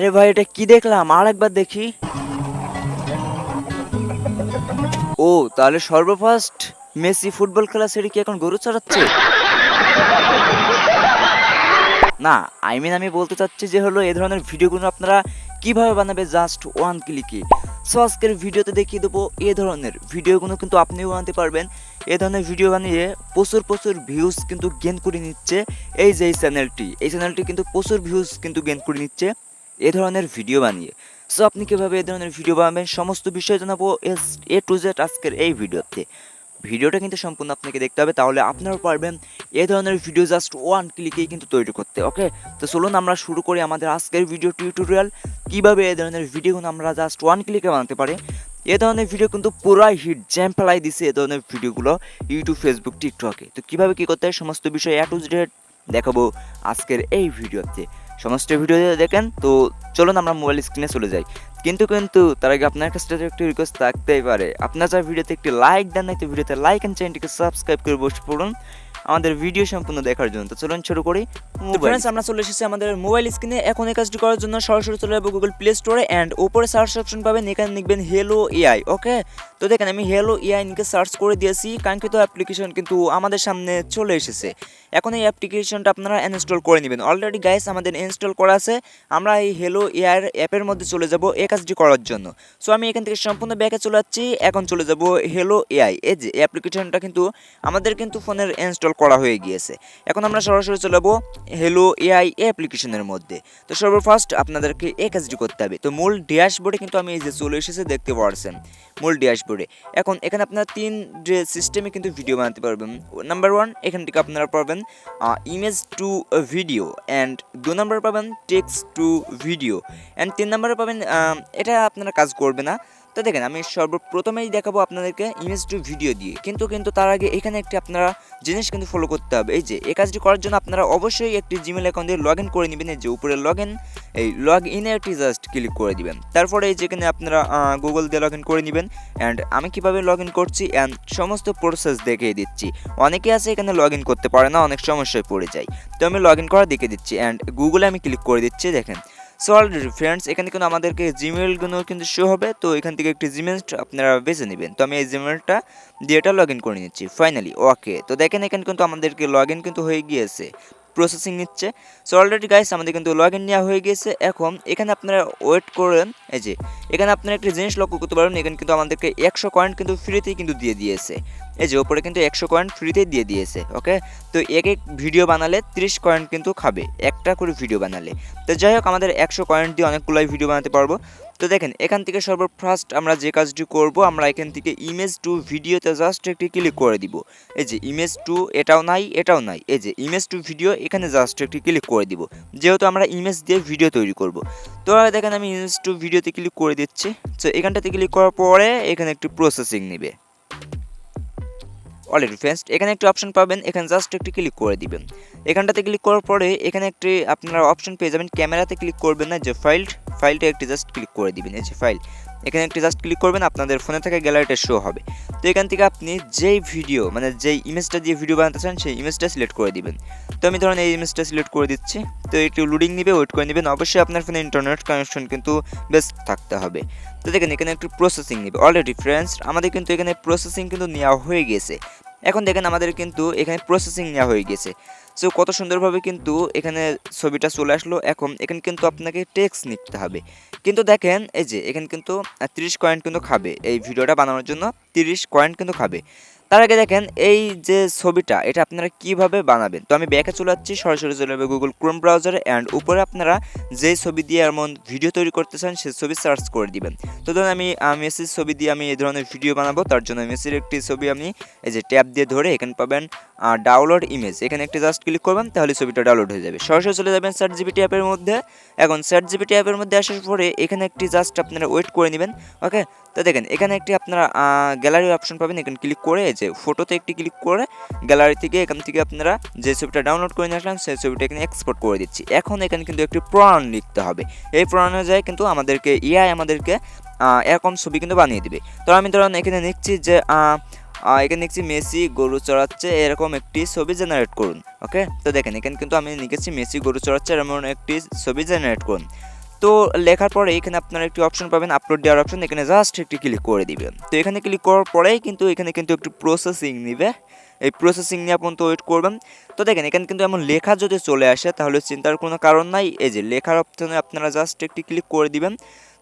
আরে ভাই, এটা কি দেখলাম? আর একবার দেখি। ও, তাহলে সর্বফার্স্ট মেসি ফুটবল খেলা ছেড়ে কি এখন গরু চড়াচ্ছে? না, আমি বলতে চাচ্ছি যে হলো এই ধরনের ভিডিওগুলো আপনারা কিভাবে বানাবে জাস্ট ওয়ান ক্লিকে। সো আজকের ভিডিওতে দেখিয়ে দেবো এই ধরনের ভিডিওগুলো কিন্তু আপনিও বানাতে পারবেন। এই ধরনের ভিডিও বানিয়ে প্রচুর প্রচুর ভিউজ কিন্তু গেন করে নিচ্ছে। এই যে এই চ্যানেলটি কিন্তু প্রচুর ভিউজ কিন্তু গেন করে নিচ্ছে এ ধরনের ভিডিও বানিয়ে। সো আপনি কীভাবে এ ধরনের ভিডিও বানাবেন সমস্ত বিষয় জানাবো এ টু জেড আজকের এই ভিডিওতে। ভিডিওটা কিন্তু সম্পূর্ণ আপনাকে দেখতে হবে, তাহলে আপনারাও পারবেন এই ধরনের ভিডিও জাস্ট ওয়ান ক্লিকেই কিন্তু তৈরি করতে। ওকে, তো চলুন আমরা শুরু করি আমাদের আজকের ভিডিও টিউটোরিয়াল। কীভাবে এই ধরনের ভিডিওগুলো আমরা জাস্ট ওয়ান ক্লিকে বানাতে পারি। এ ধরনের ভিডিও কিন্তু পুরাই হিট জ্যাম ফেলাই দিছে এ ধরনের ভিডিওগুলো ইউটিউব, ফেসবুক, টিকটকে। তো কীভাবে কী করতে হয় সমস্ত বিষয় এ টু জেড দেখাবো আজকের এই ভিডিওতে। সমস্ত ভিডিও দেখেন। তো চলুন আমরা মোবাইল স্ক্রিনে চলে যাই। কিন্তু তার আগে আপনার কাছে একটি রিকোয়েস্ট থাকতেই পারে, আপনার যা ভিডিওতে একটি লাইক দেন নাই তো ভিডিওতে লাইক অ্যান্ড চ্যানেলটিকে সাবস্ক্রাইব করে বসে পড়ুন আমাদের ভিডিও সম্পূর্ণ দেখার জন্য। তো চলুন শুরু করি। ফ্রেন্ডস, আমরা চলে এসেছি আমাদের মোবাইল স্ক্রিনে। এখন এই কাজটি করার জন্য সরাসরি চলে যাবো গুগল প্লে স্টোরে অ্যান্ড উপরে সার্চ অপশন পাবেন, এখানে লিখবেন হ্যালো এআই। ওকে, তো দেখেন আমি হ্যালো এআই নিকে সার্চ করে দিয়েছি। কাঙ্ক্ষিত অ্যাপ্লিকেশন কিন্তু আমাদের সামনে চলে এসেছে। এখন এই অ্যাপ্লিকেশনটা আপনারা ইনস্টল করে নেবেন। অলরেডি গাইস আমাদের ইনস্টল করা আছে। আমরা এই হ্যালো এআই অ্যাপের মধ্যে চলে যাব এই কাজটি করার জন্য। সো আমি এখান থেকে সম্পূর্ণ ব্যাকে চলে যাচ্ছি। এখন চলে যাব হ্যালো এআই। এই যে অ্যাপ্লিকেশনটা কিন্তু আমাদের কিন্তু ফোনের ইনস্টল করা হয়ে গিয়েছে। এখন আমরা সরাসরি চলে যাবো হ্যালো এআই অ্যাপ্লিকেশনের মধ্যে। তো সর্বফার্স্ট আপনাদেরকে এই কাজটি করতে হবে। তো মূল ড্যাশবোর্ডে কিন্তু আমি এই যে চলে এসেছে দেখতে পাচ্ছেন মূল ড্যাশবোর্ডে। এখন এখানে আপনারা তিন যে সিস্টেমে কিন্তু ভিডিও বানাতে পারবেন। নাম্বার 1, এখান থেকে আপনারা পাবেন ইমেজ টু ভিডিও, অ্যান্ড 2 নম্বরে পাবেন টেক্সট টু ভিডিও, অ্যান্ড 3 নম্বরে পাবেন এটা আপনারা কাজ করবে না। তো দেখেন আমি সর্বপ্রথমেই দেখাবো আপনাদেরকে ইমেজ টু ভিডিও দিয়ে। কিন্তু তার আগে এখানে একটি আপনারা জিনিস কিন্তু ফলো করতে হবে। এই যে এই কাজটি করার জন্য আপনারা অবশ্যই একটি জিমেল অ্যাকাউন্ট দিয়ে লগ ইন করে নেবেন। এই যে উপরে এই লগ ইনে একটি জাস্ট ক্লিক করে দিবেন। তারপরে এই যেখানে আপনারা গুগল দিয়ে লগ ইন করে নেবেন। অ্যান্ড আমি কীভাবে লগ ইন করছি অ্যান্ড সমস্ত প্রসেস দেখিয়ে দিচ্ছি। অনেকে আছে এখানে লগ ইন করতে পারে না, অনেক সমস্যায় পড়ে যায়। তো আমি লগ ইন করা দেখিয়ে দিচ্ছি অ্যান্ড গুগলে আমি ক্লিক করে দিচ্ছি। দেখেন সো অলরেডি ফ্রেন্ডস এখানে কিন্তু আমাদেরকে জিমেলগুলো কিন্তু শো হবে। তো এখান থেকে একটি জিমেল আপনারা বেছে নেবেন। তো আমি এই জিমেলটা দিয়ে এটা লগ ইন করে নিচ্ছি ফাইনালি। ওকে, তো দেখেন এখানে কিন্তু আমাদেরকে লগ ইন কিন্তু হয়ে গিয়েছে, প্রসেসিং নিচ্ছে। সো অলরেডি গাইস আমাদের কিন্তু লগ ইন নেওয়া হয়ে গিয়েছে। এখন এখানে আপনারা ওয়েট করেন। এই যে এখানে আপনারা একটি জিনিস লক্ষ্য করতে পারবেন, এখানে কিন্তু আমাদেরকে 100 কয়েন কিন্তু ফ্রিতেই কিন্তু দিয়ে দিয়েছে। এই যে ওপরে কিন্তু 100 কয়েন ফ্রিতেই দিয়ে দিয়েছে। ওকে, তো এক ভিডিও বানালে 30 কয়েন কিন্তু খাবে একটা করে ভিডিও বানালে। তো যাই হোক আমাদের 100 কয়েন দিয়ে অনেকগুলোই ভিডিও বানাতে পারবো। তো দেখেন এখান থেকে সর্বফার্স্ট আমরা যে কাজটি করব, আমরা এখান থেকে ইমেজ টু ভিডিওতে জাস্ট একটি ক্লিক করে দিব। এই যে ইমেজ টু এটাও নাই, এই যে ইমেজ টু ভিডিও, এখানে জাস্ট একটি ক্লিক করে দিব, যেহেতু আমরা ইমেজ দিয়ে ভিডিও তৈরি করব। তো দেখেন আমি ইমেজ টু ভিডিওতে ক্লিক করে দিচ্ছি। তো এখানটাতে ক্লিক করার পরে এখানে একটি প্রসেসিং নেবে। অলরেডি ফ্রেন্ডস এখানে একটি অপশন পাবেন, এখানে জাস্ট একটি ক্লিক করে দিবেন। এখানটাতে ক্লিক করার পরে এখানে একটি আপনারা অপশন পেয়ে যাবেন, ক্যামেরাতে ক্লিক করবেন না, যে ফাইলটা একটি জাস্ট ক্লিক করে দিবেন। এই যে ফাইল, এখানে একটি জাস্ট ক্লিক করবেন, আপনাদের ফোনে থেকে গ্যালারিটা শো হবে। তো এখান থেকে আপনি যেই ভিডিও মানে যেই ইমেজটা দিয়ে ভিডিও বানাতে চান সেই ইমেজটা সিলেক্ট করে দিবেন। তো আমি ধরেন এই ইমেজটা সিলেক্ট করে দিচ্ছি। তো একটু লোডিং নেবে, ওয়েট করে নেবেন। অবশ্যই আপনার ফোনে ইন্টারনেট কানেকশন কিন্তু বেস্ট থাকতে হবে। তো দেখেন এখানে একটু প্রসেসিং নেবে। অলরেডি ফ্রেন্ডস আমাদের কিন্তু এখানে প্রসেসিং কিন্তু নেওয়া হয়ে গেছে। এখন দেখেন আমাদের কিন্তু এখানে প্রসেসিং নেওয়া হয়ে গেছে। সো কত সুন্দরভাবে কিন্তু এখানে ছবিটা চলে আসলো। এখন এখানে কিন্তু আপনাকে টেক্সট লিখতে হবে। কিন্তু দেখেন এই যে এখানে কিন্তু 30 কয়েন কিন্তু খাবে, এই ভিডিওটা বানানোর জন্য 30 কয়েন কিন্তু খাবে। তার আগে দেখেন এই যে ছবিটা এটা আপনারা কিভাবে বানাবেন। তো আমি ব্যাকে চলে যাচ্ছি, সরাসরি চলে যাবে গুগল ক্রোম ব্রাউজারে, অ্যান্ড উপরে আপনারা যেই ছবি দিয়ে এমন ভিডিও তৈরি করতে চান সেই ছবি সার্চ করে দিবেন। তো ধরুন আমি মেসির ছবি দিয়ে আমি এই ধরনের ভিডিও বানাবো, তার জন্য মেসির একটি ছবি আমি এই যে ট্যাব দিয়ে ধরে এখানে পাবেন ডাউনলোড ইমেজ, এখানে একটি জাস্ট ক্লিক করবেন, তাহলে ছবিটা ডাউনলোড হয়ে যাবে। সরাসরি চলে যাবেন চ্যাটজিপিটি অ্যাপের মধ্যে। এখন চ্যাটজিপিটি অ্যাপের মধ্যে আসার পরে এখানে একটি জাস্ট আপনারা ওয়েট করে নেবেন। ওকে, তো দেখেন এখানে একটি আপনারা গ্যালারি অপশন পাবেন, এখানে ক্লিক করে যে ফটোতে একটি ক্লিক করে গ্যালারি থেকে এখান থেকে আপনারা যে ছবিটা ডাউনলোড করে নিয়ে আসলাম সেই ছবিটা এখানে এক্সপোর্ট করে দিচ্ছি। এখন এখানে কিন্তু একটি প্রমাণ লিখতে হবে। এই প্রমাণ অনুযায়ী কিন্তু আমাদেরকে এআই আমাদেরকে এরকম ছবি কিন্তু বানিয়ে দিবে। তো আমি ধরুন এখানে লিখছি যে এখানে লিখছি মেসি গরু চড়াচ্ছে, এরকম একটি ছবি জেনারেট করুন। ওকে, তো দেখেন এখানে কিন্তু আমি লিখেছি মেসি গরু চড়াচ্ছে এরকম একটি ছবি জেনারেট করুন। তো লেখার পরে এখানে আপনারা একটি অপশন পাবেন, আপলোড দেওয়ার অপশন, এখানে জাস্ট একটি ক্লিক করে দিবেন। তো এখানে ক্লিক করার পরেই কিন্তু এখানে কিন্তু একটু প্রসেসিং নিবে, এই প্রসেসিং নিয়ে পর্যন্ত ওয়েট করবেন। তো দেখেন এখানে কিন্তু এমন লেখা যদি চলে আসে তাহলে চিন্তার কোনো কারণ নাই, এই যে লেখার অপশনে আপনারা জাস্ট একটি ক্লিক করে দিবেন।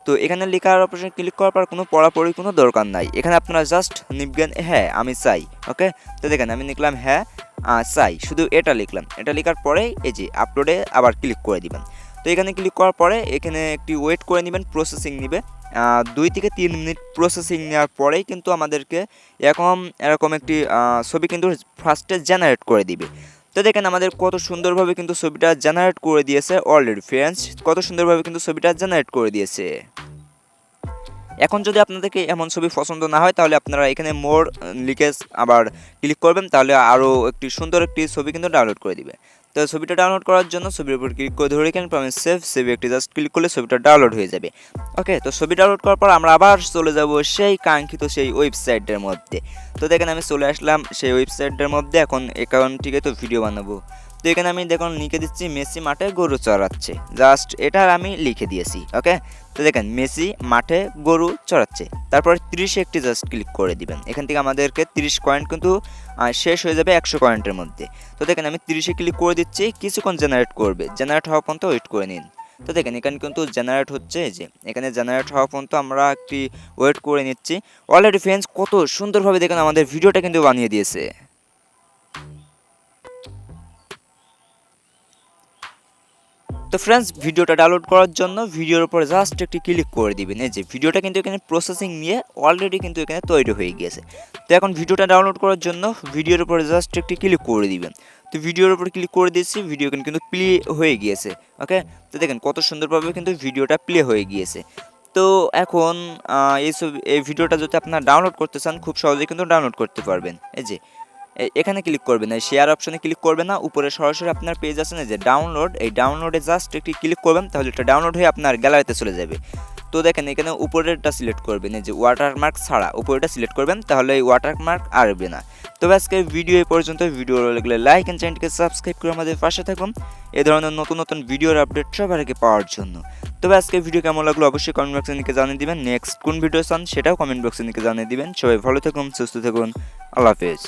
তো এখানে লেখার অপশনে ক্লিক করার পর কোনো পড়াপড়ি কোনো দরকার নাই, এখানে আপনারা জাস্ট নিবেন হ্যাঁ আমি চাই, ওকে। তো দেখেন আমি লিখলাম হ্যাঁ চাই, শুধু এটা লিখলাম, এটা লেখার পরেই এই যে আপলোডে আবার ক্লিক করে দিবেন। তো এখানে ক্লিক করার পরে এখানে একটি ওয়েট করে নেবেন, প্রসেসিং নেবে 2 থেকে 3 মিনিট। প্রসেসিং নেওয়ার পরেই কিন্তু আমাদেরকে এরকম একটি ছবি কিন্তু ফার্স্টে জেনারেট করে দিবে। তো দেখেন আমাদের কত সুন্দরভাবে কিন্তু ছবিটা জেনারেট করে দিয়েছে অলরেডি ফ্রেন্ডস, কত সুন্দরভাবে কিন্তু ছবিটা জেনারেট করে দিয়েছে। এখন যদি আপনাদেরকে এমন ছবি পছন্দ না হয় তাহলে আপনারা এখানে মোর লিখে আবার ক্লিক করবেন, তাহলে আরও একটি সুন্দর একটি ছবি কিন্তু ডাউনলোড করে দিবে। তো ছবিটা ডাউনলোড করার জন্য ছবির উপর ক্লিক করে ধরে এখানে পাবেন সেভ একটি জাস্ট ক্লিক করলে ছবিটা ডাউনলোড হয়ে যাবে। ওকে, তো ছবি ডাউনলোড করার পর আমরা আবার চলে যাব সেই কাঙ্ক্ষিত সেই ওয়েবসাইটের মধ্যে। তো দেখেন আমি চলে আসলাম সেই ওয়েবসাইটের মধ্যে, এখন অ্যাকাউন্টটিকে তো ভিডিও বানাবো। তো এখানে আমি দেখুন লিখে দিচ্ছি মেসি মাঠে গরু চড়াচ্ছে, জাস্ট এটা আমি লিখে দিয়েছি। ওকে, তো দেখেন মেসি মাঠে গরু চড়াচ্ছে, তারপর 30 একটি জাস্ট ক্লিক করে দিবেন। এখান থেকে আমাদেরকে 30 কয়েন্ট কিন্তু শেষ হয়ে যাবে 100 কয়েন্টের মধ্যে। তো দেখেন আমি 30-এ ক্লিক করে দিচ্ছি, কিছুক্ষণ জেনারেট করবে, জেনারেট হওয়া পর্যন্ত ওয়েট করে নিন। তো দেখেন এখানে কিন্তু জেনারেট হচ্ছে, যে এখানে জেনারেট হওয়া পর্যন্ত আমরা একটি ওয়েট করে নিচ্ছি। অলরেডি ফ্রেন্ডস কত সুন্দরভাবে দেখেন আমাদের ভিডিওটা কিন্তু বানিয়ে দিয়েছে। তো ফ্রেন্ডস ভিডিওটা ডাউনলোড করার জন্য ভিডিওর উপর জাস্ট একটি ক্লিক করে দিবেন। এই যে ভিডিওটা কিন্তু এখানে প্রসেসিং নিয়ে অলরেডি কিন্তু এখানে তৈরি হয়ে গিয়েছে। তো এখন ভিডিওটা ডাউনলোড করার জন্য ভিডিওর উপর জাস্ট একটি ক্লিক করে দিবেন। তো ভিডিওর উপর ক্লিক করে দিয়েছি, ভিডিও কিন্তু প্লে হয়ে গিয়েছে। ওকে, তো দেখেন কত সুন্দরভাবে কিন্তু ভিডিওটা প্লে হয়ে গিয়েছে। তো এখন এই ভিডিওটা যদি আপনারা ডাউনলোড করতে চান খুব সহজেই কিন্তু ডাউনলোড করতে পারবেন। এই যে এখানে ক্লিক করবেন না, শেয়ার অপশনে ক্লিক করবেন না, উপরে সরাসরি আপনার পেজ আছে না যে ডাউনলোড, এই ডাউনলোডে জাস্ট একটি ক্লিক করবেন, তাহলে এটা ডাউনলোড হয়ে আপনার গ্যালারিতে চলে যাবে। তো দেখেন এখানে উপরেরটা সিলেক্ট করবেন, এই যে ওয়াটারমার্ক ছাড়া উপরেরটা সিলেক্ট করবেন, তাহলে এই ওয়াটারমার্ক আসবে না। তবে আজকে ভিডিও এই পর্যন্ত, ভিডিও ভালো লাগলে লাইক এন্ড চ্যানেলটিকে সাবস্ক্রাইব করে আমাদের পাশে থাকুন এই ধরনের নতুন নতুন ভিডিওর আপডেট সবার আগে পাওয়ার জন্য। তবে আজকে ভিডিও কেমন লাগলো অবশ্যই কমেন্ট বক্সে লিখে জানিয়ে দিবেন, নেক্সট কোন ভিডিও চান সেটাও কমেন্ট বক্সে লিখে জানিয়ে দিবেন। সবাই ভালো থাকুন, সুস্থ থাকুন, আল্লাহ হাফেজ।